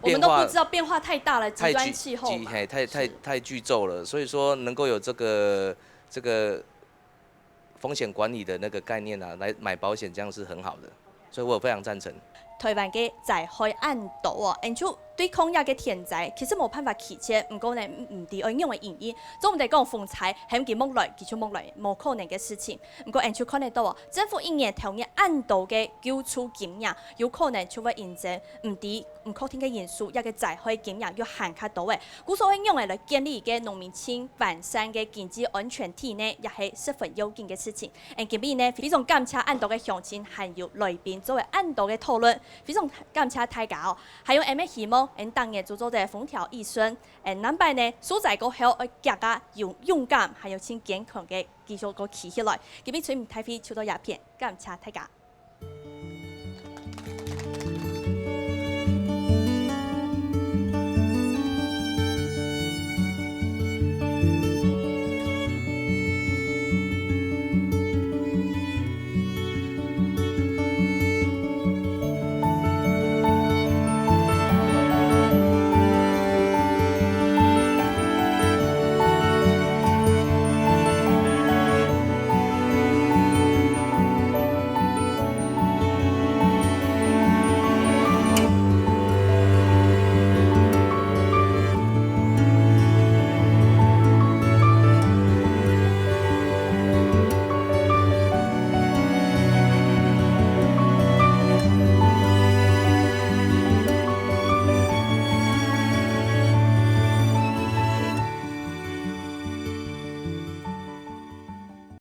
我们都不知道变化太大了，极端气候嘛，太巨骤了，所以说能够有这个风险管理的那个概念啊，来买保险，这样是很好的，所以我非常赞成。台湾嘅灾害暗道哦，因就对抗亚嘅天灾，其實冇辦法預測，唔過呢唔啲應用嘅原因，總唔係講風災係咁木來，佢就木來，冇可能嘅事情。唔過因就看得到哦，政府一年投入暗道嘅救出金額，有可能就會印證唔啲唔確定嘅因素，一個災害金額要限卡到嘅。故所應用嚟建立嘅農民清完善嘅經濟安全體呢，也係十分要緊嘅事情。今日呢非常感謝暗道嘅鄉親，還有來賓作為暗道嘅討論。非常感謝大家哦，還有咩希望，當日做咗嘅風調雨順，南擺呢所在個好，大家勇敢，還有請健康嘅繼續個企起來。今日全面睇飛超多鴉片，感謝大家。